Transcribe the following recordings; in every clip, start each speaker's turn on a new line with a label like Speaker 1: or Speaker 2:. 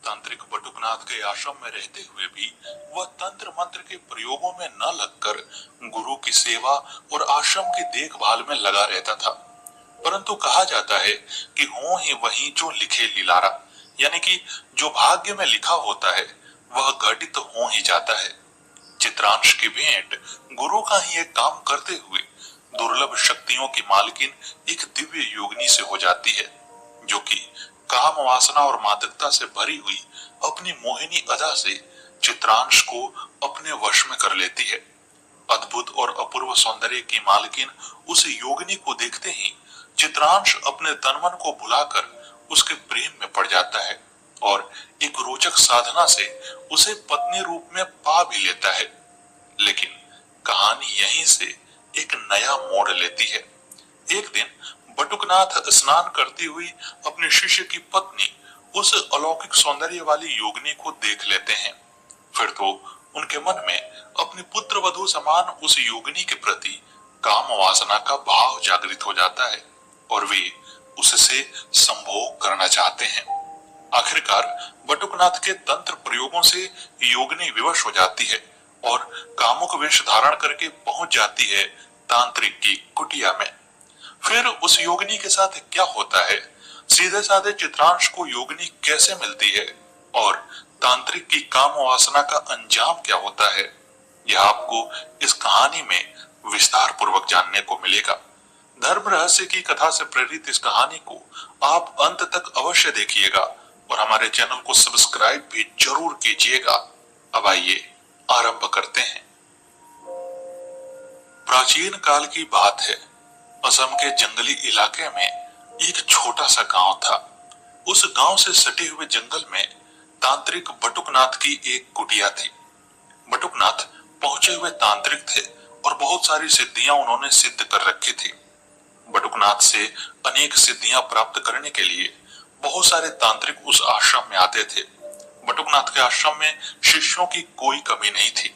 Speaker 1: तांत्रिक बटुकनाथ के आश्रम में रहते हुए भी वह तंत्र मंत्र के प्रयोगों में न लगकर गुरु की सेवा और आश्रम की देखभाल में लगा रहता था। परंतु कहा जाता है कि हो ही वही जो लिखे लिलारा, यानी कि जो भाग्य में लिखा होता है वह घटित हो ही जाता है। चित्रांश की भेंट गुरु का ही एक काम करते हुए दुर्लभ शक्तियों की मालकिन एक दिव्य योगिनी से हो जाती है, जो कि काम वासना और मादकता से भरी हुई अपनी मोहिनी अदा से चित्रांश को अपने वश में कर लेती है। अद्भुत और अपूर्व सौंदर्य की मालकिन उस योगिनी को देखते ही चित्रांश अपने तन मन को भुलाकर उसके प्रेम में पड़ जाता है और एक रोचक साधना से उसे पत्नी रूप में पा भी लेता है। लेकिन कहानी यहीं से एक नया मोड़ लेती है। एक दिन बटुकनाथ स्नान करती हुई अपने शिष्य की पत्नी उस अलौकिक सौंदर्य वाली योगिनी को देख लेते हैं। फिर तो उनके मन में अपनी पुत्र वधू समान उस योगिनी के प्रति काम वासना का भाव जागृत हो जाता है और वे उससे संभोग करना चाहते हैं। आखिरकार बटुकनाथ के तंत्र प्रयोगों से योगिनी विवश हो जाती है और कामुक वेश धारण करके पहुंच जाती है तांत्रिक की कुटिया में। फिर उस योगिनी के साथ क्या होता है, सीधे साधे चित्रांश को योगिनी कैसे मिलती है और तांत्रिक की काम वासना का अंजाम क्या होता है, यह आपको इस कहानी में विस्तार पूर्वक जानने को मिलेगा। धर्म रहस्य की कथा से प्रेरित इस कहानी को आप अंत तक अवश्य देखिएगा और हमारे चैनल को सब्सक्राइब भी जरूर कीजिएगा। अब आइए आरंभ करते हैं। प्राचीन काल की बात है। असम के जंगली इलाके में एक छोटा सा गांव था। उस गांव से सटे हुए जंगल में तांत्रिक बटुकनाथ की एक कुटिया थी। बटुकनाथ पहुंचे हुए तांत्रिक थे और बहुत सारी सिद्धियां उन्होंने सिद्ध कर रखी थी। बटुकनाथ से अनेक सिद्धियां प्राप्त करने के लिए बहुत सारे तांत्रिक उस आश्रम में आते थे। बटुकनाथ के आश्रम में शिष्यों की कोई कमी नहीं थी।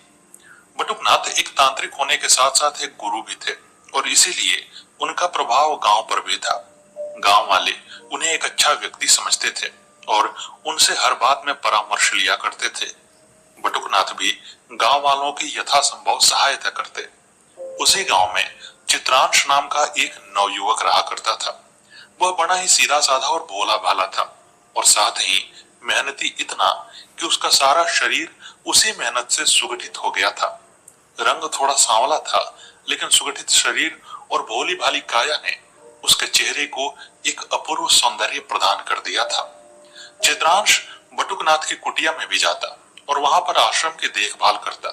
Speaker 1: बटुकनाथ एक तांत्रिक होने के साथ साथ एक गुरु भी थे और इसीलिए उनका प्रभाव गांव पर भी था। गांव वाले उन्हें एक अच्छा व्यक्ति समझते थे और उनसे हर बात में परामर्श लिया करते थे। बटुकनाथ भी गांव वालों की यथासंभव सहायता करते। उसी गांव में चित्रांश नाम का एक नवयुवक रहा करता था। वह बड़ा ही सीधा साधा और भोला भाला था और साथ ही मेहनती इतना कि उसका सारा शरीर उसी मेहनत से सुगठित हो गया था। रंग थोड़ा सांवला था, लेकिन सुगठित शरीर और भोली भाली काया ने उसके चेहरे को एक अपूर्व सौंदर्य प्रदान कर दिया था। चित्रांश बटुकनाथ की कुटिया में भी जाता और वहां पर आश्रम की देखभाल करता।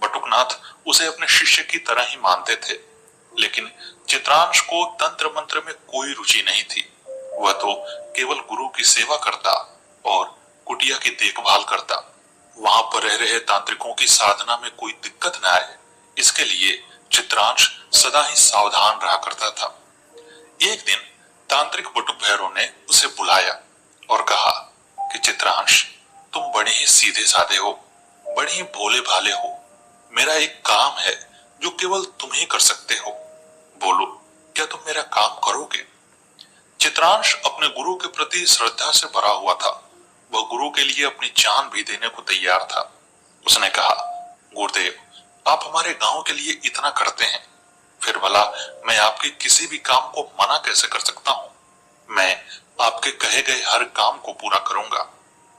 Speaker 1: बटुकनाथ उसे अपने शिष्य की तरह ही मानते थे, लेकिन चित्रांश को तंत्र मंत्र में कोई रुचि नहीं थी। वह तो केवल गुरु की सेवा करता और कुटिया की देखभाल करता। वहां पर रह रहे तांत्रिकों की साधना में कोई दिक्कत न आए, इसके लिए चित्रांश सदा ही सावधान रहा करता था। एक दिन तांत्रिक बटुक भैरव ने उसे बुलाया और कहा कि चित्रांश, तुम बड़े ही सीधे साधे हो, बड़े ही भोले भाले हो। मेरा एक काम है जो केवल तुम ही कर सकते हो। बोलो, क्या तुम मेरा काम करोगे? चित्रांश अपने गुरु के प्रति श्रद्धा से भरा हुआ था। वह गुरु के लिए अपनी जान भी देने को तैयार था। उसने कहा, गुरुदेव, आप हमारे गांव के लिए इतना करते हैं, फिर भला मैं आपके किसी भी काम को मना कैसे कर सकता हूँ? मैं आपके कहे गए हर काम को पूरा करूंगा।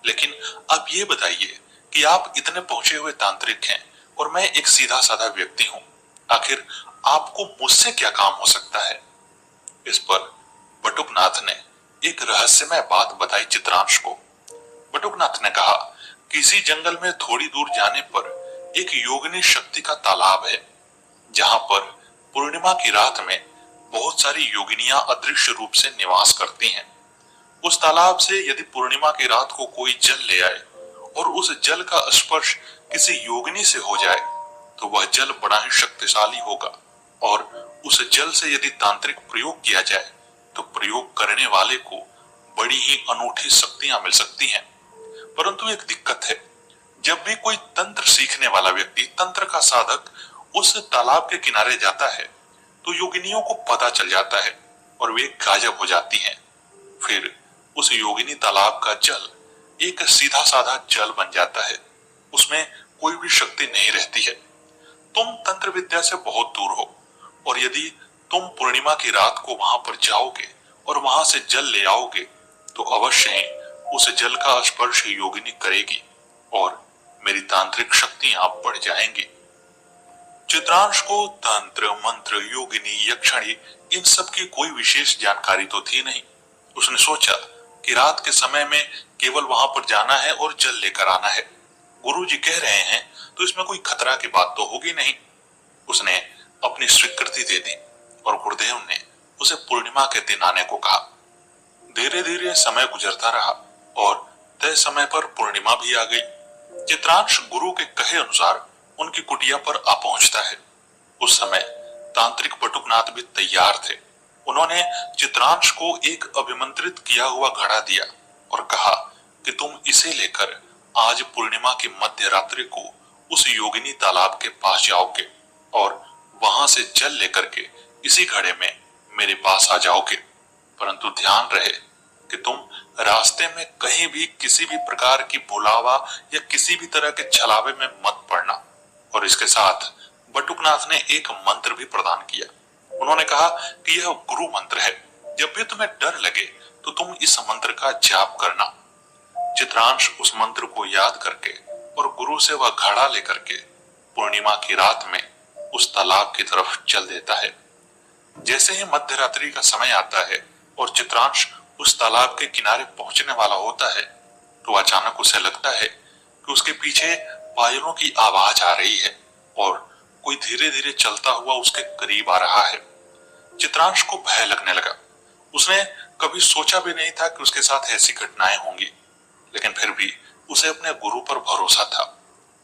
Speaker 1: लेकिन आप ये बताइए कि आप इतने पहुंचे हुए तांत्रिक हैं और मैं एक सीधा साधा व्यक्ति हूँ, आखिर आपको मुझसे क्या काम हो सकता है? इस पर बटुकनाथ ने एक रहस्यमय बात बताई चित्रांश को। बटुकनाथ ने कहा, किसी जंगल में थोड़ी दूर जाने पर एक योगिनी शक्ति का तालाब है, जहां पर पूर्णिमा की रात में बहुत सारी योगिनियां अदृश्य रूप से निवास करती हैं। उस तालाब से यदि पूर्णिमा की रात को कोई जल ले आए और उस जल का स्पर्श किसी योगिनी से हो जाए तो वह जल बड़ा ही शक्तिशाली होगा और उस जल से यदि तांत्रिक प्रयोग किया जाए तो प्रयोग करने वाले को बड़ी ही अनूठी शक्तियां मिल सकती हैं। परंतु एक दिक्कत है, जब भी कोई तंत्र सीखने वाला व्यक्ति, तंत्र का साधक उस तालाब के किनारे जाता है तो योगिनियों को पता चल जाता है और वे गायब हो जाती हैं। फिर उस योगिनी तालाब का जल एक सीधा साधा जल बन जाता है, उसमें कोई भी शक्ति नहीं रहती है। तुम तंत्र विद्या से बहुत दूर हो और यदि तुम पूर्णिमा की रात को वहां पर जाओगे और वहां से जल ले आओगे तो अवश्य ही उस जल का स्पर्श योगिनी करेगी और मेरी तांत्रिक शक्तियां बढ़ जाएंगी। चित्रांश को तंत्र, मंत्र, योगिनी, यक्षिणी इन सब की कोई विशेष जानकारी तो थी नहीं। उसने सोचा कि रात के समय में केवल वहां पर जाना है और जल लेकर आना है। गुरुजी कह रहे हैं तो इसमें कोई खतरा की बात तो होगी नहीं। उसने अपनी स्वीकृति दे दी और गुरुदेव ने उसे पूर्णिमा के दिन आने को कहा। धीरे धीरे समय गुजरता रहा और तय समय पर पूर्णिमा भी आ गई। चित्रांश गुरु के कहे अनुसार उनकी कुटिया पर आ पहुंचता है। उस समय तांत्रिक बटुकनाथ भी तैयार थे। उन्होंने चित्रांश को एक अभिमंत्रित किया हुआ घड़ा दिया और कहा कि तुम इसे लेकर आज पूर्णिमा की मध्य रात्रि को उस योगिनी तालाब के पास जाओगे और वहां से जल लेकर के इसी घड़े में मेरे पास आ जाओगे। परंतु ध्यान रहे कि तुम रास्ते में कहीं भी किसी भी प्रकार की बुलावा या किसी भी तरह के छलावे में मत पड़ना। और इसके साथ बटुकनाथ ने एक मंत्र भी प्रदान किया। उन्होंने कहा कि यह गुरु मंत्र है, जब भी तुम्हें डर लगे तो तुम इस मंत्र का जाप करना। चित्रांश उस मंत्र को याद करके और गुरु से वह घड़ा लेकर के पूर्णिमा की रात में उस तालाब की तरफ चल देता है। जैसे ही मध्य रात्रि का समय आता है और चित्रांश उस तालाब के किनारे पहुंचने वाला होता है तो अचानक उसे लगता है कि उसके पीछे पायलों की आवाज आ रही है और कोई धीरे धीरे चलता हुआ उसके करीब आ रहा है। चित्रांश को भय लगने लगा। उसने कभी सोचा भी नहीं था कि उसके साथ ऐसी घटनाएं होंगी, लेकिन फिर भी उसे अपने गुरु पर भरोसा था।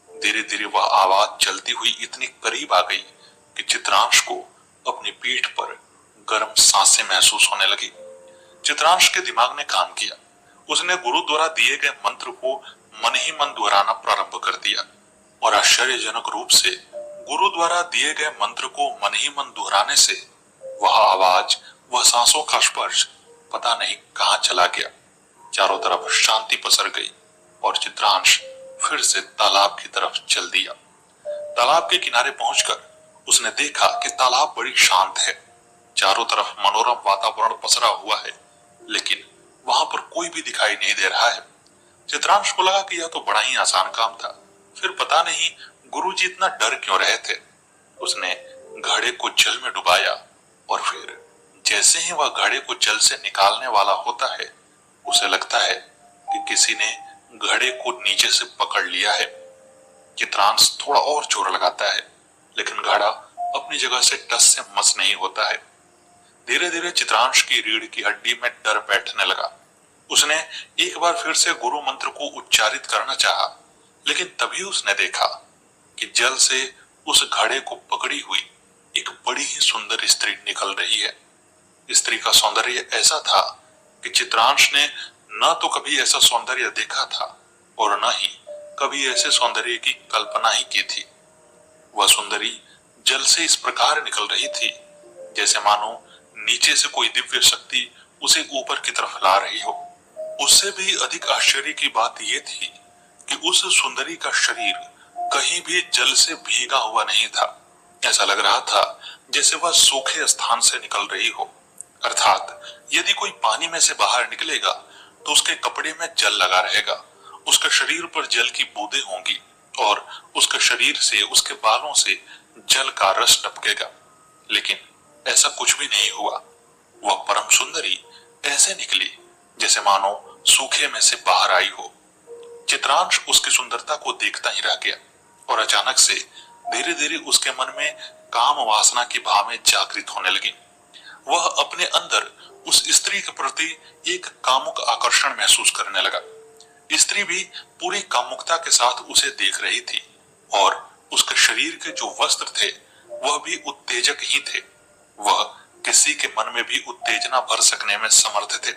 Speaker 1: धीरे धीरे वह आवाज चलती हुई इतनी करीब आ गई कि चित्रांश को अपनी पीठ पर गर्म सांसें महसूस होने लगी। चित्रांश के दिमाग ने काम किया। उसने गुरु द्वारा दिए गए मंत्र को मन ही मन दोहराना प्रारंभ कर दिया और आश्चर्यजनक रूप से गुरु द्वारा दिए गए मंत्र को मन ही मन दोहराने से वह आवाज, वह सांसों का स्पर्श पता नहीं कहां चला गया। चारों तरफ शांति पसर गई और चित्रांश फिर से तालाब की तरफ चल दिया। तालाब के किनारे पहुंचकर उसने देखा कि तालाब बड़ी शांत है। चारों तरफ मनोरम वातावरण पसरा हुआ है, लेकिन वहां पर कोई भी दिखाई नहीं दे रहा है। चित्रांश को लगा कि यह तो बड़ा ही आसान काम था, फिर पता नहीं गुरुजी इतना डर क्यों रहे थे। उसने घड़े को जल में डुबाया और फिर जैसे ही वह घड़े को जल से निकालने वाला होता है, उसे लगता है कि किसी ने घड़े को नीचे से पकड़ लिया है। चित्रांश थोड़ा और जोर लगाता है, लेकिन घड़ा अपनी जगह से टस से मस नहीं होता है। धीरे धीरे चित्रांश की रीढ़ की हड्डी में डर बैठने लगा। उसने एक बार फिर से गुरु मंत्र को उच्चारित करना चाहा, लेकिन तभी उसने देखा कि जल से उस घड़े को पकड़ी हुई एक बड़ी ही सुंदर स्त्री निकल रही है। स्त्री का सौंदर्य ऐसा था कि चित्रांश ने न तो कभी ऐसा सौंदर्य देखा था और न ही कभी ऐसे सौंदर्य की कल्पना ही की थी। वह सुंदरी जल से इस प्रकार निकल रही थी जैसे मानो नीचे से कोई दिव्य शक्ति उसे ऊपर की तरफ ला रही हो। उससे भी अधिक आश्चर्य की बात यह थी कि उस सुंदरी का शरीर कहीं भी जल से भीगा हुआ नहीं था। ऐसा लग रहा था जैसे वह सूखे स्थान से निकल रही हो, अर्थात यदि कोई पानी में से बाहर निकलेगा तो उसके कपड़े में जल लगा रहेगा, उसके शरीर पर जल की बूंदें होंगी और उसके शरीर से, उसके बालों से जल का रस टपकेगा। लेकिन ऐसा कुछ भी नहीं हुआ। वह परम सुंदरी ऐसे निकली जैसे मानो सूखे में से बाहर आई हो। चित्रांश उसकी सुंदरता को देखता ही रह गया और अचानक से धीरे धीरे उसके मन में काम वासना की भावना जागृत होने लगी। वह अपने अंदर उस स्त्री के प्रति एक कामुक आकर्षण महसूस करने लगा। स्त्री भी पूरी कामुकता के साथ उसे देख रही थी और उसके शरीर के जो वस्त्र थे वह भी उत्तेजक ही थे। वह किसी के मन में भी उत्तेजना भर सकने में समर्थ थे।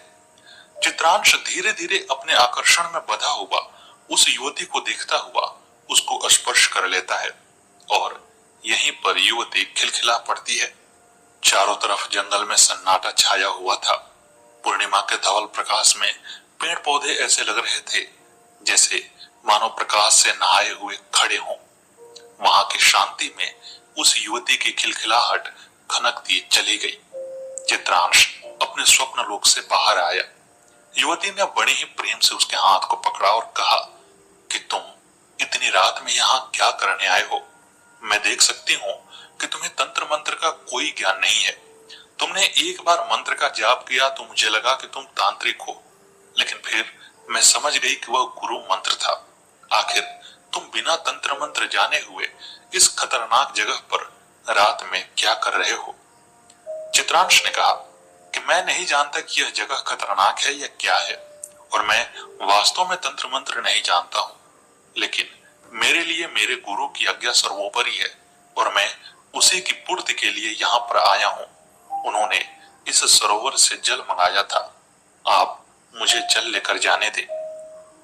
Speaker 1: चित्रांश धीरे धीरे अपने आकर्षण में बधा हुआ उस युवती को देखता हुआ उसको स्पर्श कर लेता है और यहीं पर युवती खिलखिला पड़ती है। चारों तरफ जंगल में सन्नाटा छाया हुआ था। पूर्णिमा के धवल प्रकाश में पेड़ पौधे ऐसे लग रहे थे जैसे मानो प्रकाश से नहाए हुए खड़े हों। वहां की शांति में उस युवती की खिलखिलाहट खनकती चली गई। चित्रांश अपने स्वप्न लोक से बाहर आया। युवती ने बड़े ही प्रेम से उसके हाथ को पकड़ा और कहा कि तुम इतनी रात में यहाँ क्या करने आए हो? मैं देख सकती हूँ कि तुम्हें तंत्र मंत्र का कोई ज्ञान नहीं है। तुमने एक बार मंत्र का जाप किया तो मुझे लगा कि तुम तांत्रिक हो, लेकिन फिर मैं समझ गई कि वह गुरु मंत्र था। आखिर तुम बिना तंत्र मंत्र जाने हुए इस खतरनाक जगह पर रात में क्या कर रहे हो? चित्रांश ने कहा कि मैं नहीं जानता कि यह जगह खतरनाक है या क्या है, और मैं वास्तव में तंत्र मंत्र नहीं जानता हूँ, लेकिन मेरे लिए मेरे गुरु की आज्ञा सर्वोपरि है और मैं उसी की पूर्ति के लिए यहाँ पर आया हूँ। उन्होंने इस सरोवर से जल मंगाया था, आप मुझे जल लेकर जाने दें।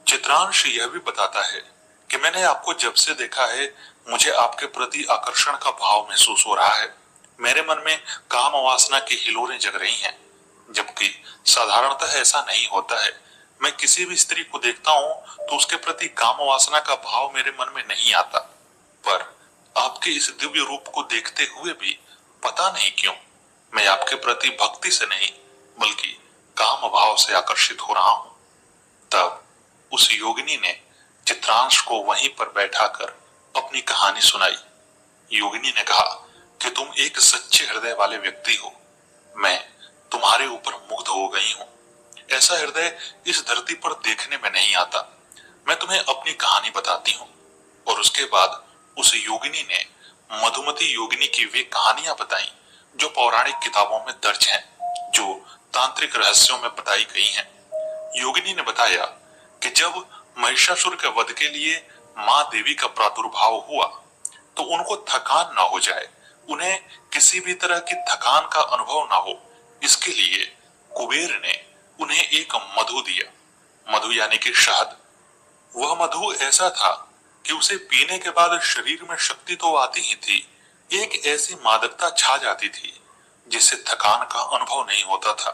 Speaker 1: चित्रांश यह भी बताता है कि मैंने आपको जब से देखा है मुझे आपके प्रति आकर्षण का भाव महसूस हो रहा है। मेरे मन में काम वासना की हिलोरें जग रही हैं, जबकि साधारणतः ऐसा नहीं होता है। मैं किसी भी स्त्री को देखता हूँ तो उसके प्रति काम वासना का भाव मेरे मन में नहीं आता, पर आपके इस दिव्य रूप को देखते हुए भी पता नहीं क्यों मैं आपके प्रति भक्ति से नहीं बल्कि काम भाव से आकर्षित हो रहा हूँ। तब उस योगिनी ने चित्रांश को वहीं पर बैठाकर अपनी कहानी सुनाई। योगिनी ने कहा कि तुम एक सच्चे हृदय वाले व्यक्ति हो। मैं तुम्हारे ऊपर मुग्ध हो गई हूँ। ऐसा हृदय इस धरती पर देखने में नहीं आता। मैं तुम्हें अपनी कहानी बताती हूँ। और उसके बाद उस योगिनी ने मधुमती योगिनी की वे कहानियां बताई जो पौराणिक किताबों में दर्ज हैं, जो तांत्रिक रहस्यों में बताई गई हैं। योगिनी ने बताया कि जब महिषासुर के वध के लिए मां देवी का प्रादुर्भाव हुआ तो उनको थकान ना हो जाए, उन्हें किसी भी तरह की थकान का अनुभव ना हो, इसके लिए कुबेर ने उन्हें एक मधु दिया। मधु यानी कि शहद। वह मधु ऐसा था कि उसे पीने के बाद शरीर में शक्ति तो आती ही थी, एक ऐसी मादकता छा जाती थी जिससे थकान का अनुभव नहीं होता था,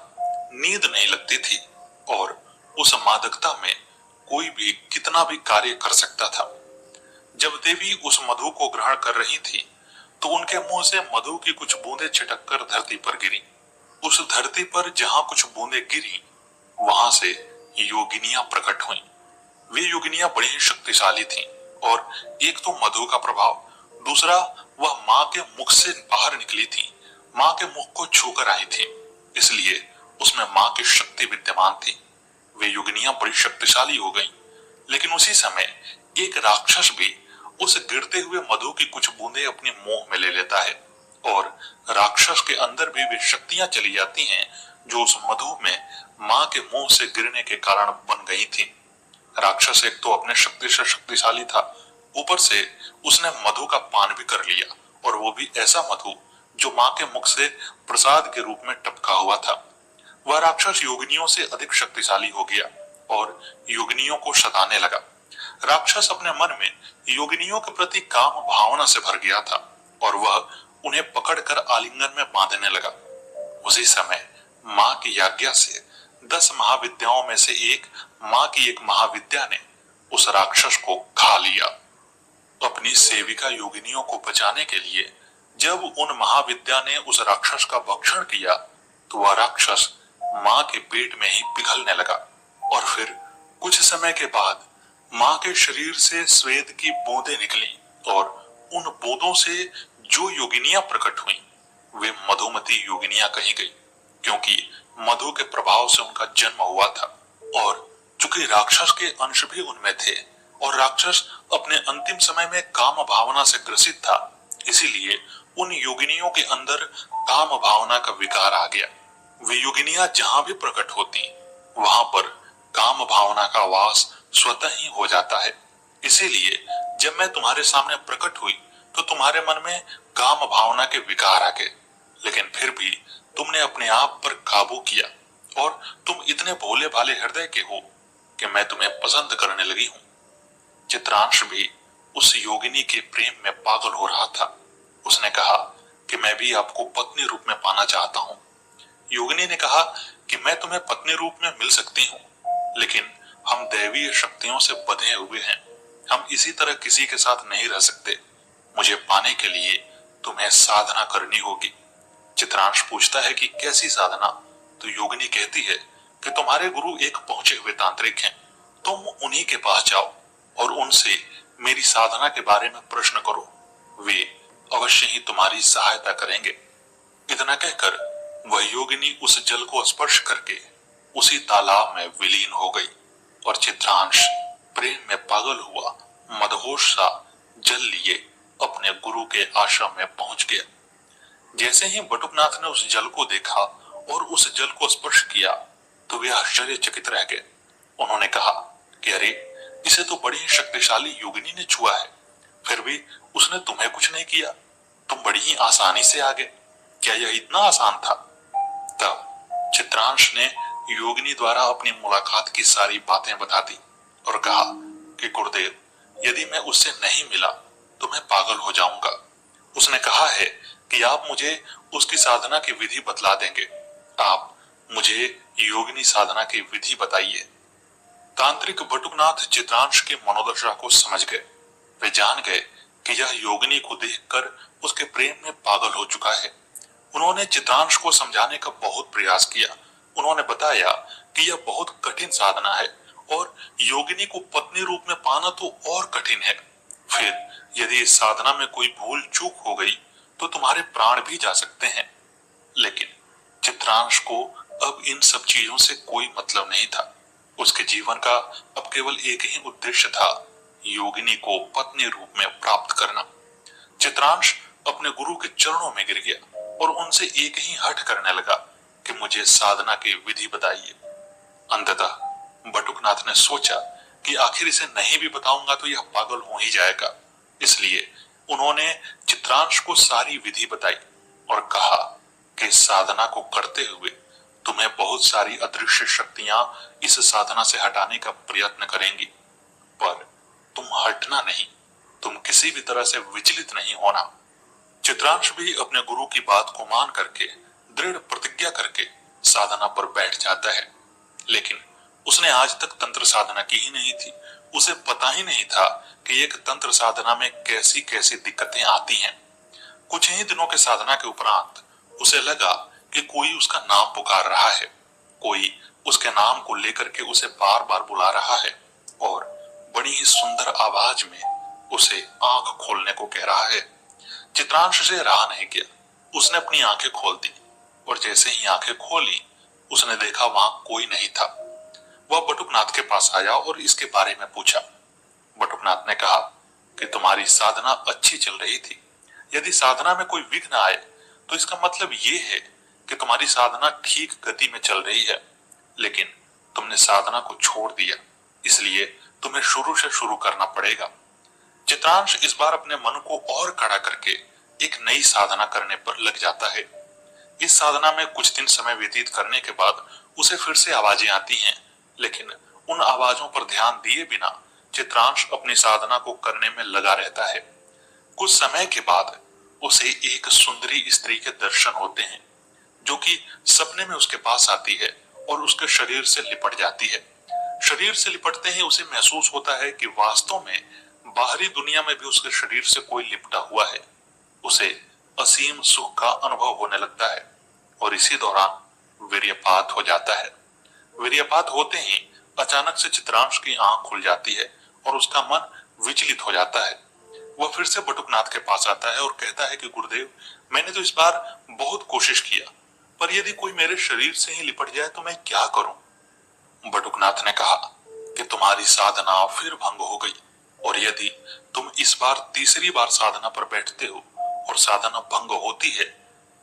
Speaker 1: नींद नहीं लगती थी और उस मादकता में कोई भी कितना भी कार्य कर सकता था। जब देवी उस मधु को ग्रहण कर रही थी तो उनके मुंह से मधु की कुछ बूंदें छिटक कर धरती पर गिरी। उस धरती पर जहां कुछ बूंदें गिरी वहां से योगिनियां प्रकट हुईं। वे योगिनियां बड़ी ही शक्तिशाली थीं और एक तो मधु का प्रभाव, दूसरा वह मां के मुख से बाहर निकली थी, मां के मुख को छूकर आई थी, इसलिए उसमें मां की शक्ति विद्यमान थी। वे योगिनियां बड़ी शक्तिशाली हो गईं, लेकिन उसी समय एक राक्षस भी उस गिरते हुए मधु की कुछ बूंदें अपने मुंह में ले लेता है और राक्षस के अंदर भी वे शक्तियां चली जाती हैं जो उस मधु में मां के मुंह से गिरने के कारण बन गई थी। राक्षस एक तो अपने शक्ति से शक्तिशाली था, ऊपर से उसने मधु का पान भी कर लिया, और वो भी ऐसा मधु जो मां के मुख से प्रसाद के रूप में टपका हुआ था। वह राक्षस योगिनियों से अधिक शक्तिशाली हो गया और योगिनियों को सताने लगा। राक्षस अपने मन में योगिनियों के प्रति काम भावना से भर गया था और वह उन्हें पकड़कर आलिंगन में बांधने लगा। उसी समय मां की आज्ञा से 10 महाविद्याओं में से एक मां की एक महाविद्या ने उस राक्षस को खा लिया। अपनी सेविका योगिनियों को बचाने के लिए जब उन महाविद्या ने उस राक्षस का भक्षण किया तो वह राक्षस मां के पेट में ही पिघलने लगा और फिर कुछ समय के बाद मां के शरीर से स्वेद की बूंदें निकली और उन बूंदों से जो योगिनियां प्रकट हुई वे मधुमती योगिनियां कही गई, क्योंकि मधु के प्रभाव से उनका जन्म हुआ था। और चूंकि राक्षस के अंश भी उनमें थे और राक्षस अपने अंतिम समय में काम भावना से ग्रसित था, इसीलिए उन योगिनियों के अंदर काम भावना का विकार आ गया। वे योगिनियां जहां भी प्रकट होती वहां पर काम भावना का वास स्वतः ही हो जाता है। इसीलिए जब मैं तुम्हारे सामने प्रकट हुई तो तुम्हारे मन में काम भावना के विकार आ गए, लेकिन फिर भी तुमने अपने आप पर काबू किया और तुम इतने भोले भाले हृदय के हो कि मैं तुम्हें पसंद करने लगी हूँ। चित्रांश भी उस योगिनी के प्रेम में पागल हो रहा था। उसने कहा कि मैं भी आपको पत्नी रूप में पाना चाहता हूँ। योगिनी ने कहा कि मैं तुम्हें पत्नी रूप में मिल सकती हूँ, लेकिन हम दैवीय शक्तियों से बंधे हुए हैं। हम इसी तरह किसी के साथ नहीं रह सकते। मुझे पाने के लिए तुम्हें साधना करनी होगी। चित्रांश पूछता है कि कैसी साधना? तो योगिनी कहती है कि तुम्हारे गुरु एक पहुंचे हुए तांत्रिक हैं। तुम उन्हीं के पास जाओ और उनसे मेरी साधना के बारे में प्रश्न करो। वे अवश्य ही तुम्हारी सहायता करेंगे। इतना कहकर वह योगिनी उस जल को स्पर्श करके उसी तालाब में विलीन हो गई और चित्रांश प्रेम में पागल हुआ मदहोश सा जल लिए अपने गुरु के आश्रम में पहुंच गया। जैसे ही बटुकनाथ ने उस जल को देखा और उस जल को स्पर्श किया तो वे आश्चर्यचकित रह गए। उन्होंने कहा कि अरे, इसे तो बड़ी ही शक्तिशाली योगिनी ने छुआ है, फिर भी उसने तुम्हें कुछ नहीं किया। तुम बड़ी ही आसानी से आ गए। क्या यह इतना आसान था? तब चित्रांश ने योगिनी द्वारा अपनी मुलाकात की सारी बातें बता दी और कहा कि गुरुदेव, यदि मैं उससे नहीं मिला तो मैं पागल हो जाऊंगा। उसने कहा है कि आप मुझे उसकी साधना की विधि बतला देंगे। आप मुझे योगिनी साधना की विधि बताइए। तांत्रिक बटुकनाथ चित्रांश के मनोदशा को समझ गए। वे जान गए कि यह योगिनी को देखकर उसके प्रेम में पागल हो चुका है। उन्होंने चित्रांश को समझाने का बहुत प्रयास किया। उन्होंने बताया कि यह बहुत कठिन साधना है और योगिनी को पत्नी रूप में पाना तो और कठिन है। फिर यदि इस साधना में कोई भूल चूक हो गई तो तुम्हारे प्राण भी जा सकते हैं। लेकिन चित्रांश को अब इन सब चीजों से कोई मतलब नहीं था। उसके जीवन का अब केवल एक ही उद्देश्य था, योगिनी को पत्नी रूप में प्राप्त करना। चित्रांश अपने गुरु के चरणों में गिर गया और उनसे एक ही हठ करने लगा कि मुझे साधना की विधि बताइए। अंततः बटुकनाथ ने सोचा कि आखिर इसे नहीं भी बताऊंगा तो यह पागल हो ही जाएगा। इसलिए उन्होंने चित्रांश को सारी विधि बताई और कहा कि साधना को करते हुए तुम्हें बहुत सारी अदृश्य शक्तियां इस साधना से हटाने का प्रयत्न करेंगी, पर तुम हटना नहीं, तुम किसी भी तरह से विचलित नहीं होना। चित्रांश भी अपने गुरु की बात को मान करके दृढ़ प्रतिज्ञा करके साधना पर बैठ जाता है। लेकिन उसने आज तक तंत्र साधना की ही नहीं थी। उसे पता ही नहीं था कि एक तंत्र साधना में कैसी कैसी दिक्कतें आती हैं। कुछ ही दिनों के साधना के उपरांत उसे लगा कि कोई उसका नाम पुकार रहा है, कोई उसके नाम को लेकर के उसे बार बार बुला रहा है और बड़ी ही सुंदर आवाज में उसे आंख खोलने को कह रहा है। चित्रांश से रहा नहीं गया। उसने अपनी आंखें खोल दी और जैसे ही आंखें खोली उसने देखा वहां कोई नहीं था। वह बटुकनाथ के पास आया और इसके बारे में पूछा। बटुकनाथ ने कहा कि तुम्हारी साधना अच्छी चल रही थी। यदि साधना में कोई विघ्न आए तो इसका मतलब ये है कि तुम्हारी साधना ठीक गति में चल रही है, लेकिन तुमने साधना को छोड़ दिया, इसलिए तुम्हें शुरू से शुरू करना पड़ेगा। चित्रांश इस बार अपने मन को और कड़ा करके एक नई साधना करने पर लग जाता है। इस साधना में कुछ दिन समय व्यतीत करने के बाद उसे फिर से आवाजें आती हैं, लेकिन उन आवाजों पर ध्यान दिए बिना चित्रांश अपनी साधना को करने में लगा रहता है। कुछ समय के बाद उसे एक सुंदरी स्त्री के दर्शन होते हैं, जो कि सपने में उसके पास आती है और उसके शरीर से लिपट जाती है। शरीर से लिपटते ही उसे महसूस होता है कि वास्तव में बाहरी दुनिया में भी उसके शरीर से कोई लिपटा हुआ है। उसे असीम सुख का अनुभव होने लगता है और इसी दौरान वीर्यपात हो जाता है। वीर्यपात होते ही अचानक से चित्रांश की आंख खुल जाती है और उसका मन विचलित हो जाता है। वह फिर से बटुकनाथ के पास आता है और कहता है कि गुरुदेव, मैंने तो इस बार बहुत कोशिश किया, पर यदि कोई मेरे शरीर से ही लिपट जाए तो मैं क्या करूं? बटुकनाथ ने कहा कि तुम्हारी साधना फिर भंग हो गई और यदि तुम इस बार तीसरी बार साधना पर बैठते हो और साधना भंग होती है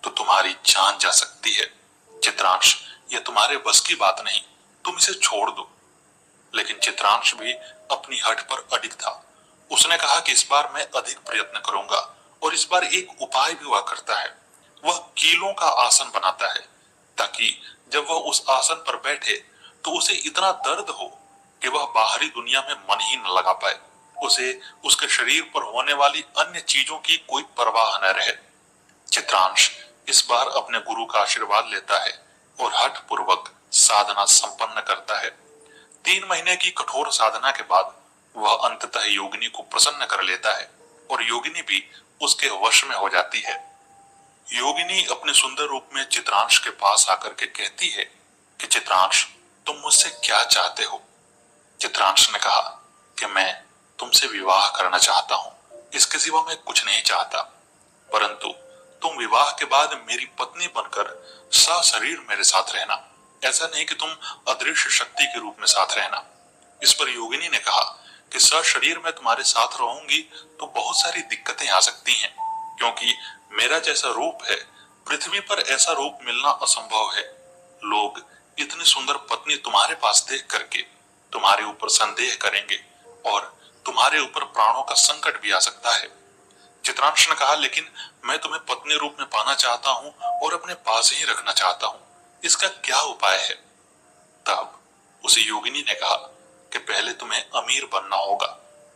Speaker 1: तो तुम्हारी जान जा सकती है। चित्रांश, यह तुम्हारे बस की बात नहीं, तुम इसे छोड़ दो। लेकिन चित्रांश भी अपनी हठ पर अडिग था। उसने कहा कि इस बार मैं अधिक प्रयत्न करूंगा और इस बार एक उपाय भी हुआ करता है। वह कीलों का आसन बनाता है ताकि जब वह उस आसन पर बैठे तो उसे इतना दर्द हो कि वह बाहरी दुनिया में मन ही न लगा पाए। उसे उसके शरीर पर होने वाली अन्य चीजों की कोई परवाह न रहे। चित्रांश इस बार अपने गुरु का आशीर्वाद लेता है और हठ पूर्वक साधना संपन्न करता है। 3 महीने की कठोर साधना के बाद वह अंततः योगिनी को प्रसन्न कर लेता है और योगिनी भी उसके वश में हो जाती है। योगिनी अपने सुंदर रूप में चित्रांश के पास आकर के कहती है कि चित्रांश, तुम मुझसे क्या चाहते हो? चित्रांश ने कहा कि मैं तुमसे विवाह करना चाहता हूं, इसके सिवा मैं कुछ नहीं चाहता, परंतु तुम विवाह के बाद मेरी पत्नी बनकर सशरीर मेरे साथ रहना, ऐसा नहीं कि तुम अदृश्य शक्ति के रूप में साथ रहना। इस पर योगिनी ने कहा कि सशरीर में तुम्हारे साथ रहूंगी तो बहुत सारी दिक्कतें आ सकती हैं, क्योंकि मेरा जैसा रूप है, पृथ्वी पर ऐसा रूप मिलना असंभव है। लोग इतनी सुंदर पत्नी तुम्हारे पास देख करके तुम्हारे ऊपर संदेह करेंगे और तुम्हारे ऊपर प्राणों का संकट भी आ सकता है। चित्रांश ने कहा, लेकिन मैं तुम्हें पत्नी रूप में पाना चाहता हूं और अपने पास ही रखना चाहता हूं, इसका क्या उपाय है? तब उसे योगिनी ने कहा कि पहले तुम्हें अमीर बनना होगा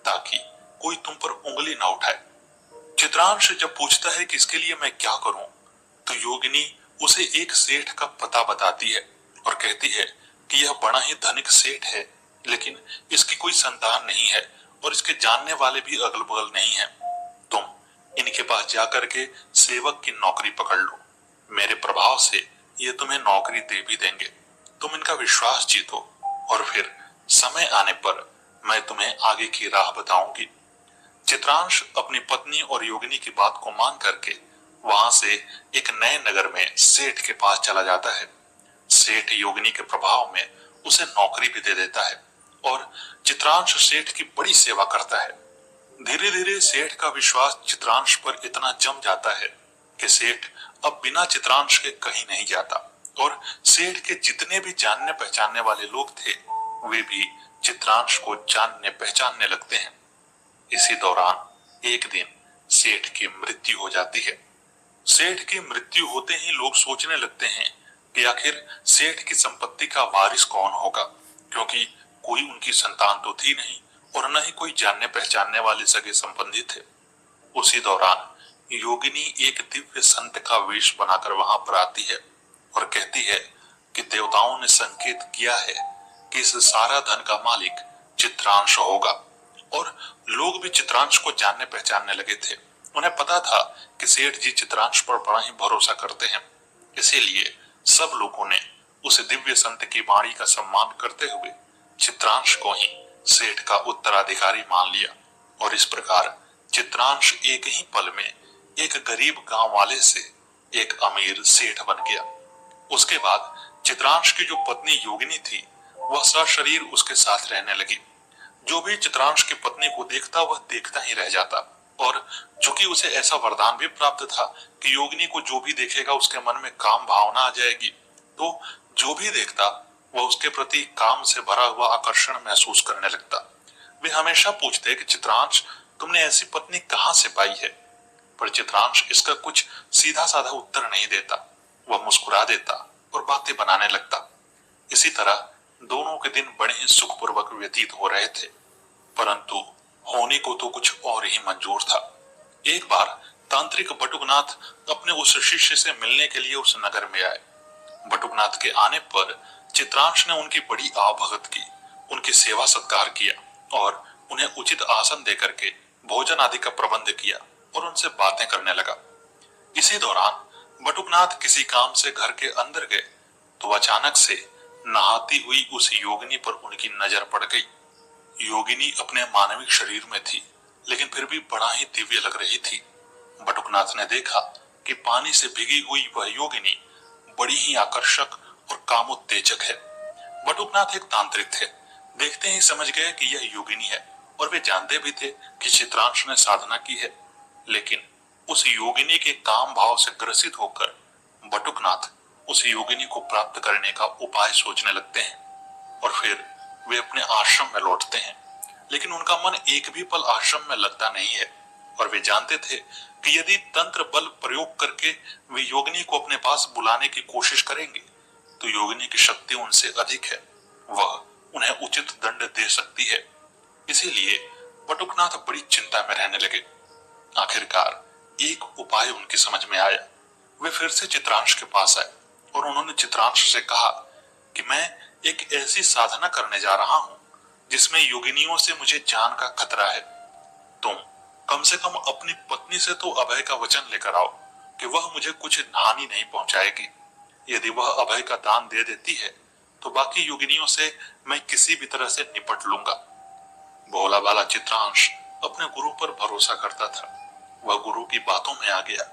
Speaker 1: ताकि कोई तुम पर उंगली ना उठाए। चित्रांश जब पूछता है कि इसके लिए मैं क्या करूं, तो योगिनी उसे एक सेठ का पता बताती है और कहती है कि यह बड़ा ही धनिक सेठ है, लेकिन इसकी कोई संतान नहीं है और इसके जानने वाले भी अगल बगल नहीं है। तुम इनके पास जाकर के सेवक की नौकरी पकड़ लो, मेरे प्रभाव से ये तुम्हें नौकरी दे भी देंगे। तुम इनका विश्वास जीतो और फिर समय आने पर मैं तुम्हें आगे की राह बताऊंगी। चित्रांश अपनी पत्नी और योगिनी की बात को मान करके वहां से एक नए नगर में सेठ के पास चला जाता है। सेठ योगिनी के प्रभाव में उसे नौकरी भी दे देता है और चित्रांश सेठ की बड़ी सेवा करता है। धीरे धीरे सेठ का विश्वास चित्रांश पर इतना जम जाता है कि सेठ अब बिना चित्रांश के कहीं नहीं जाता और सेठ के जितने भी जानने पहचानने वाले लोग थे वे भी चित्रांश को जानने पहचानने लगते हैं। इसी दौरान एक दिन सेठ की मृत्यु हो जाती है। सेठ की मृत्यु होते ही लोग सोचने लगते हैं कि आखिर सेठ की संपत्ति का वारिस कौन होगा, क्योंकि कोई उनकी संतान तो थी नहीं और न ही कोई जानने पहचानने वाले सगे संबंधी थे। उसी दौरान योगिनी एक दिव्य संत का वेश बनाकर वहां पर आती है और कहती है कि देवताओं ने संकेत किया है कि इस सारा धन का मालिक चित्रांश होगा। और लोग भी चित्रांश को जानने पहचानने लगे थे। उन्हें पता था कि सेठ जी चित्रांश पर बड़ा ही भरोसा करते हैं, इसीलिए सब लोगों ने उस दिव्य संत की वाणी का सम्मान करते हुए चित्रांश को ही सेठ का उत्तराधिकारी मान लिया और इस प्रकार चित्रांश एक ही पल में एक गरीब गांव वाले से एक अमीर सेठ बन गया। उसके बाद चित्रांश की जो पत्नी योगिनी थी वह सशरीर उसके साथ रहने लगी। जो भी चित्रांश की पत्नी को देखता वह देखता ही रह जाता और चूंकि उसे ऐसा वरदान भी प्राप्त था कि योगिनी को जो भी देखेगा उसके मन में काम भावना आ जाएगी, तो जो भी देखता वह उसके प्रति काम से भरा हुआ आकर्षण महसूस करने लगता। वे हमेशा पूछते कि चित्रांश, तुमने ऐसी पत्नी कहां से पाई है? पर चित्रांश इसका कुछ सीधा साधा उत्तर नहीं देता। वह मुस्कुरा देता और बातें बनाने लगता। इसी तरह दोनों के दिन बड़े ही सुखपूर्वक व्यतीत हो रहे थे, परंतु होने को तो कुछ और ही मंजूर था। एक बार तांत्रिक बटुकनाथ अपने उस शिष्य से मिलने के लिए उस नगर में आए। बटुकनाथ के आने पर चित्रांश ने उनकी बड़ी आवभगत की, उनकी सेवा सत्कार किया और उन्हें उचित आसन देकर के भोजन आदि का प्रबंध किया और उनसे बातें करने लगा। इसी दौरान बटुकनाथ किसी काम से घर के अंदर गए तो अचानक से नहाती हुई उस योगिनी पर उनकी नजर पड़ गई। योगिनी अपने मानविक शरीर में थी, लेकिन फिर भी बड़ा ही दिव्य लग रही थी। बटुकनाथ ने देखा कि पानी से भिगी हुई वह योगिनी बड़ी ही आकर्षक और कामोत्तेजक है। बटुकनाथ एक तांत्रिक थे, देखते ही समझ गए कि यह योगिनी है और वे जानते भी थे कि चित्रांश ने साधना की है। लेकिन उस योगिनी के काम भाव से ग्रसित होकर बटुकनाथ उस योगिनी को प्राप्त करने का उपाय सोचने लगते हैं और फिर वे अपने आश्रम में लौटते हैं। लेकिन उनका मन एक भी पल आश्रम में लगता नहीं है और वे जानते थे कि यदि तंत्र बल प्रयोग करके वे योगिनी को अपने पास बुलाने की कोशिश करेंगे तो योगिनी की शक्ति उनसे अधिक है, वह उन्हें उचित दंड दे सकती है। इसीलिए बटुकनाथ बड़ी चिंता में रहने लगे। आखिरकार एक उपाय उनकी समझ में आया। वे फिर से चित्रांश के पास आए और उन्होंने चित्रांश से कहा कि मैं एक ऐसी साधना करने जा रहा हूं जिसमें योगिनियों से मुझे जान का खतरा है। तुम कम से कम अपनी पत्नी से तो अभय का वचन लेकर आओ कि वह मुझे कुछ हानि नहीं पहुंचाएगी। यदि वह अभय का दान दे देती है तो बाकी योगिनियों से मैं किसी भी तरह से निपट लूंगा। भोला भाला चित्रांश अपने गुरु पर भरोसा करता था। वह गुरु की बातों में आ गया।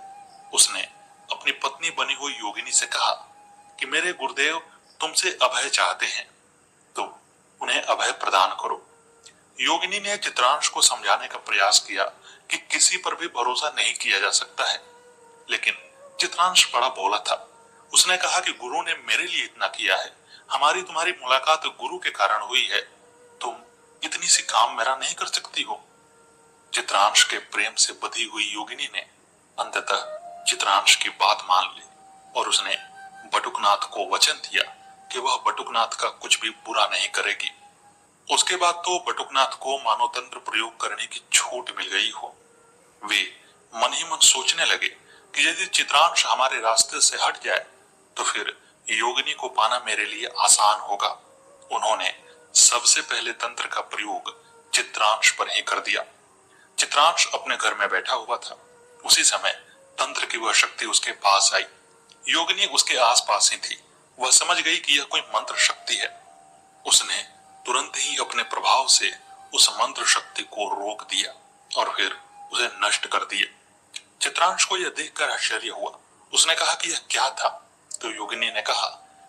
Speaker 1: उसने अपनी पत्नी बनी हुई योगिनी से कहा कि मेरे गुरुदेव तुमसे अभय चाहते हैं, तो उन्हें अभय प्रदान करो। योगिनी ने चित्रांश को समझाने का प्रयास किया कि किसी पर भी भरोसा नहीं किया जा सकता है, लेकिन चित्रांश बड़ा भोला था। उसने कहा कि गुरु ने मेरे लिए इतना किया है, हमारी तुम्हारी मुलाकात गुरु के कारण हुई है, तुम इतनी सी काम मेरा नहीं कर सकती हो। चित्रांश के प्रेम से बधी हुई योगिनी ने अंततः चित्रांश की बात मान ली और उसने बटुकनाथ को वचन दिया कि वह बटुकनाथ का कुछ भी बुरा नहीं करेगी। उसके बाद तो बटुकनाथ को मानव तंत्र प्रयोग करने की छूट मिल गई हो। वे मन ही मन सोचने लगे कि यदि चित्रांश हमारे रास्ते से हट जाए तो फिर योगिनी को पाना मेरे लिए आसान होगा। उन्होंने सबसे पहले तंत्र का प्रयोग चित्रांश पर ही कर दिया। चित्रांश अपने घर में बैठा हुआ था। उसी समय तंत्र की वह शक्ति उसके पास आई। योगिनी उसके आसपास ही थी। वह समझ गई कि यह कोई मंत्र शक्ति है। उसने तुरंत ही अपने प्रभाव से उस मंत्र शक्ति को रोक दिया और फिर उसे नष्ट कर दिया। चित्रांश को यह देखकर आश्चर्य हुआ। उसने कहा कि यह क्या था? तो योगिनी ने कहा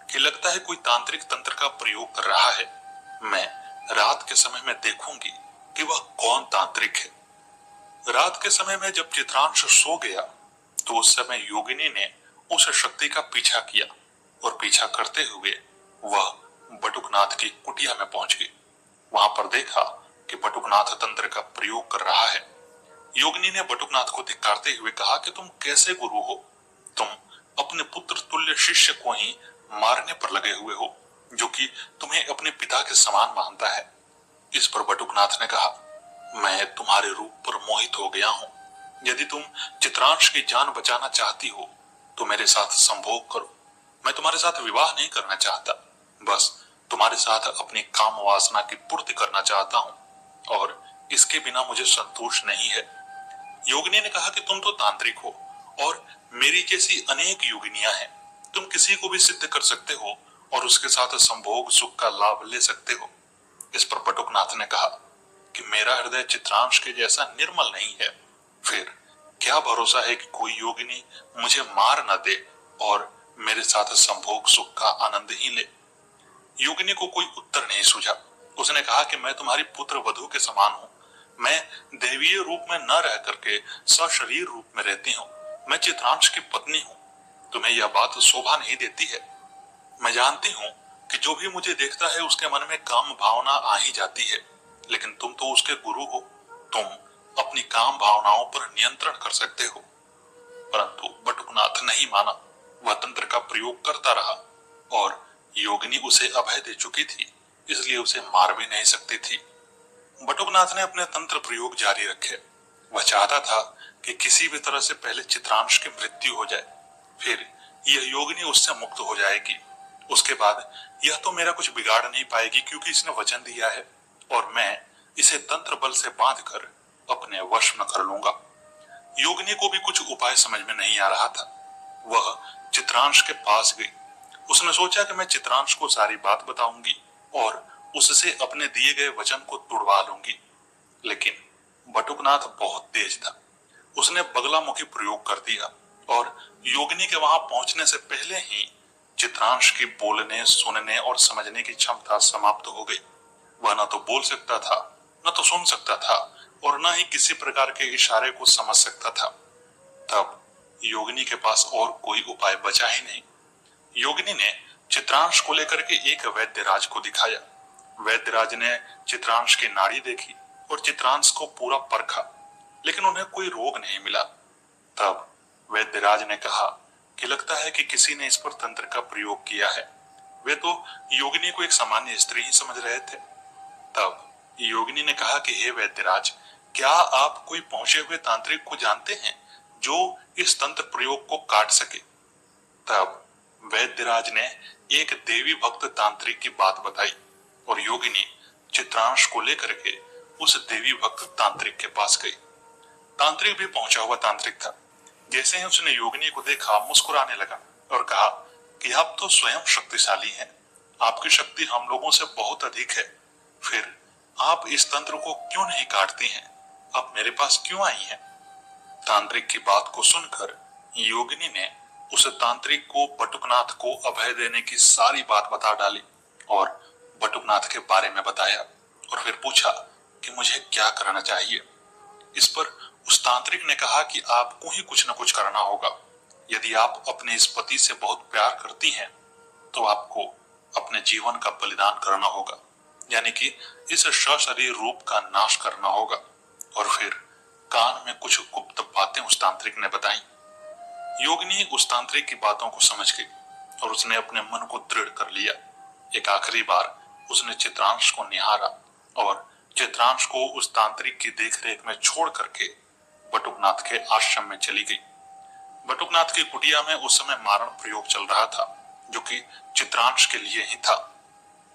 Speaker 1: कि लगता है कोई तांत्रिक तंत्र का प्रयोग कर रहा है। मैं रात के समय में देखूंगी कि वह कौन तांत्रिक है। रात के समय में जब चित्रांश सो गया तो उस समय योगिनी ने उस शक्ति का पीछा किया और पीछा करते हुए वह बटुकनाथ की कुटिया में पहुंच गई। वहां पर देखा कि बटुकनाथ तंत्र का प्रयोग कर रहा है। योगिनी ने बटुकनाथ को धिक्कारते हुए कहा कि तुम कैसे गुरु हो? तुम अपने पुत्र तुल्य शिष्य को ही मारने पर लगे हुए हो, जो कि तुम्हें अपने पिता के समान मानता है। इस पर बटुकनाथ ने कहा, मैं तुम्हारे रूप पर मोहित हो गया हूं। यदि तुम चित्रांश की जान बचाना चाहती हो तो मेरे साथ संभोग करो। मैं तुम्हारे साथ विवाह नहीं करना चाहता, बस तुम्हारे साथ अपनी काम वासना की पूर्ति करना चाहता हूं और इसके बिना मुझे संतोष नहीं है। योगिनी ने कहा कि तुम तो तांत्रिक हो और मेरी जैसी अनेक योगिनियां हैं। तुम किसी को भी सिद्ध कर सकते हो और उसके साथ संभोग सुख का लाभ ले सकते हो। इस पर बटुकनाथ ने कहा कि मेरा हृदय चित्रांश के जैसा निर्मल नहीं है। फिर क्या भरोसा है कि कोई योगिनी मुझे मार न दे और मेरे साथ संभोग सुख का आनंद ही ले। योगिनी को कोई उत्तर नहीं सूझा। उसने कहा कि मैं तुम्हारी पुत्र वधू के समान हूँ। मैं दैवीय रूप में न रह करके सशरीर रूप में रहती हूँ। मैं चित्रांश की पत्नी हूँ। तुम्हें यह बात शोभा नहीं देती है। मैं जानती हूँ कि जो भी मुझे देखता है उसके मन में काम भावना आ ही जाती है, लेकिन तुम तो उसके गुरु हो। तुम अपनी काम भावनाओं पर नियंत्रण कर सकते हो। परंतु बटुकनाथ नहीं माना। वह तंत्र का प्रयोग करता रहा और योगिनी उसे अभय दे चुकी थी, इसलिए उसे मार भी नहीं सकती थी। बटुकनाथ ने अपने तंत्र प्रयोग जारी रखे। वह चाहता था कि किसी भी तरह से पहले चित्रांश की मृत्यु हो जाए, फिर यह योगिनी उससे मुक्त हो जाएगी। उसके बाद यह तो मेरा कुछ बिगाड़ नहीं पाएगी क्योंकि इसने वचन दिया है और मैं इसे तंत्र बल से बांधकर अपने वश में कर लूंगा। योगिनी को भी कुछ उपाय समझ में नहीं आ रहा था। वह चित्रांश के पास गई। उसने सोचा कि मैं चित्रांश को सारी बात बताऊंगी और उससे अपने दिए गए वचन को तुड़वा लूंगी, लेकिन बटुकनाथ बहुत तेज था। उसने बगलामुखी प्रयोग कर दिया और योगिनी के वहां पहुंचने से पहले ही चित्रांश की बोलने, सुनने और समझने की क्षमता समाप्त हो गई। वह न तो बोल सकता था, न तो सुन सकता था और न ही किसी प्रकार के इशारे को समझ सकता था। तब योगिनी के पास और कोई उपाय बचा ही नहीं। योगिनी ने चित्रांश को लेकर के एक वैद्यराज को दिखाया। वैद्यराज ने चित्रांश की नाड़ी देखी और चित्रांश को पूरा परखा, लेकिन उन्हें कोई रोग नहीं मिला। तब वैद्यराज ने कहा कि लगता है कि किसी ने इस पर तंत्र का प्रयोग किया है। वे तो योगिनी को एक सामान्य स्त्री ही समझ रहे थे। तब योगिनी ने कहा कि हे वैद्यराज, क्या आप कोई पहुंचे हुए तांत्रिक को जानते हैं जो इस तंत्र प्रयोग को काट सके? तब वैद्यराज ने एक देवी भक्त तांत्रिक की बात बताई और योगिनी चित्रांश को लेकर के उस देवी भक्त तांत्रिक के पास गई। तांत्रिक भी पहुंचा हुआ तांत्रिक था। जैसे ही उसने योगिनी को देखा मुस्कुराने लगा और कहा कि आप तो स्वयं शक्तिशाली हैं, आपकी शक्ति हम लोगों से बहुत अधिक है, फिर आप इस तंत्र को क्यों नहीं काटती हैं? आप मेरे पास क्यों आई हैं? तांत्रिक की बात को सुनकर योगिनी ने उस तांत्रिक को बटुकनाथ को अभय देने की सारी बात बता डाली और बटुकनाथ के बारे में बताया और फिर पूछा कि मुझे क्या करना चाहिए। इस पर उस तांत्रिक ने कहा कि आपको ही कुछ न कुछ करना होगा। यदि आप अपने इस पति से बहुत प्यार करती हैं तो आपको अपने जीवन का बलिदान करना होगा, यानी कि इस सशरीर रूप का नाश करना होगा। और फिर कान में कुछ गुप्त बातें उस तांत्रिक ने बताई। योगिनी उस तांत्रिक की बातों को समझ गई और उसने अपने मन को दृढ़ कर लिया। एक आखिरी बार उसने चित्रांश को निहारा और चित्रांश को उस तांत्रिक की देखरेख में छोड़ करके बटुकनाथ के आश्रम में चली गई। बटुकनाथ की कुटिया में उस समय मारण प्रयोग चल रहा था, जो कि चित्रांश के लिए ही था।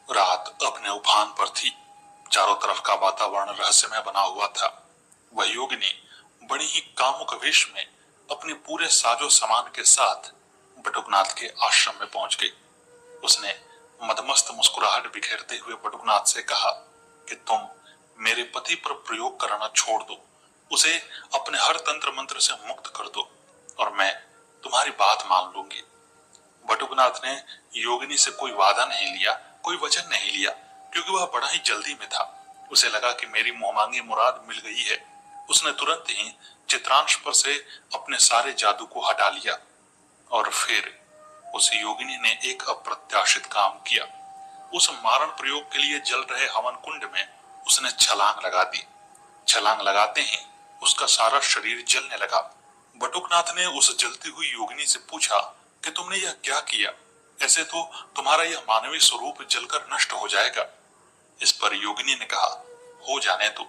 Speaker 1: रात अपने उफान पर थी। चारों तरफ का वातावरण रहस्यमय बना हुआ था। वह योगिनी बड़ी ही कामुक वेश में अपने पूरे साजो सामान के साथ बटुकनाथ के आश्रम में पहुंच गई। उसने मदमस्त मुस्कुराहट बिखेरते हुए बटुकनाथ से कहा कि तुम मेरे पति पर प्रयोग करना छोड़ दो, उसे अपने हर तंत्र मंत्र से मुक्त कर दो और मैं तुम्हारी बात मान लूंगी। बटुकनाथ ने योगिनी से कोई वादा नहीं लिया, कोई वचन नहीं लिया, क्योंकि वह बड़ा ही जल्दी में था। उसे लगा कि मेरी मोहमांगी मुराद मिल गई है। उसने तुरंत ही चित्रांश पर से अपने सारे जादू को हटा लिया और फिर उस योगिनी ने एक अप्रत्याशित काम किया। उस मारण प्रयोग के लिए जल रहे हवन कुंड में उसने छलांग लगा दी। छलांग लगाते ही उसका सारा शरीर जलने लगा। बटुकनाथ ने उस जलती हुई योगिनी से पूछा कि तुमने यह क्या किया? ऐसे तो तुम्हारा यह मानवीय स्वरूप जलकर नष्ट हो जाएगा। इस पर योगिनी ने कहा, हो जाने दो,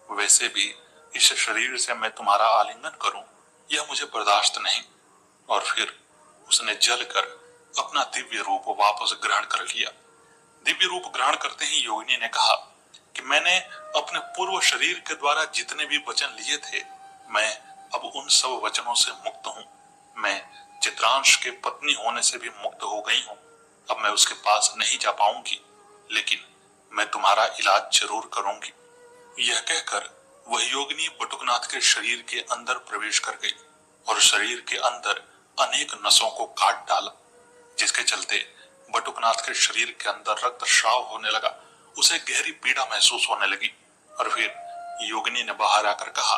Speaker 1: वैसे भी इस शरीर से मैं तुम्हारा आलिंगन करूं यह मुझे बर्दाश्त नहीं। और फिर उसने जलकर अपना दिव्य रूप वापस ग्रहण कर लिया। दिव्य रूप ग्रहण करते ही योगिनी ने कहा कि मैंने अपने पूर्व शरीर के द्वारा जितने भी वचन लिए थे, मैं अब उन सब वचनों से मुक्त हूँ। मैं चित्रांश के पत्नी होने से भी मुक्त हो गई हूँ। अब मैं उसके पास नहीं जा पाऊंगी, लेकिन मैं तुम्हारा इलाज जरूर करूंगी। यह कहकर वह योगिनी बटुकनाथ के शरीर के अंदर प्रवेश कर गई और शरीर के अंदर अनेक नसों को काट डाला, जिसके चलते बटुकनाथ के शरीर के अंदर रक्तस्राव होने लगा। उसे गहरी पीड़ा महसूस होने लगी और फिर योगिनी ने बाहर आकर कहा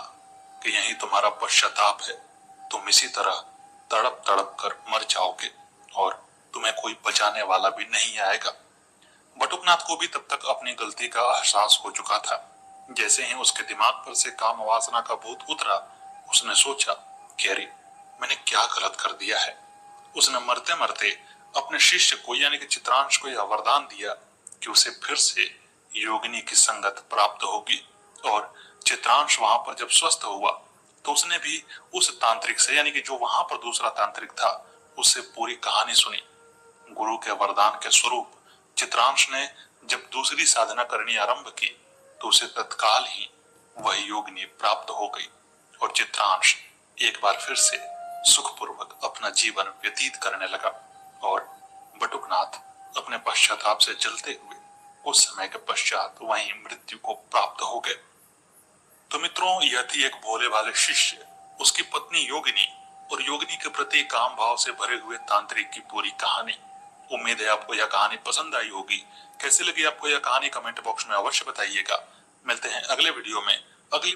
Speaker 1: कि यही तुम्हारा पश्चाताप है। तुम इसी तरह तड़प तड़प कर मर जाओगे और तुम्हें कोई बचाने वाला भी नहीं आएगा। बटुकनाथ को भी तब तक अपनी गलती का एहसास हो चुका था। जैसे ही उसके दिमाग पर से काम वासना का भूत उतरा, उसने सोचा कि अरे, मैंने क्या गलत कर दिया है। उसने मरते मरते अपने शिष्य को यानी कि चित्रांश को यह वरदान दिया कि उसे फिर से योगिनी की संगत प्राप्त होगी। और चित्रांश वहां पर जब स्वस्थ हुआ तो उसने भी उस तांत्रिक से यानी कि जो वहां पर दूसरा तांत्रिक था, उससे पूरी कहानी सुनी। गुरु के वरदान के स्वरूप चित्रांश ने जब दूसरी साधना करनी आरंभ की तो उसे तत्काल ही वह योगिनी प्राप्त हो गई और चित्रांश एक बार फिर से सुखपूर्वक अपना जीवन व्यतीत करने लगा और बटुकनाथ अपने पश्चाताप से जलते हुए उस समय के पश्चात वहीं मृत्यु को प्राप्त हो गए। तो मित्रों, यह थी एक भोले भाले शिष्य, उसकी पत्नी योगिनी और योगिनी के प्रति काम भाव से भरे हुए तांत्रिक की पूरी कहानी। उम्मीद है आपको यह कहानी पसंद आई होगी। कैसी लगी आपको यह कहानी कमेंट बॉक्स में अवश्य बताइएगा। मिलते हैं अगले वीडियो में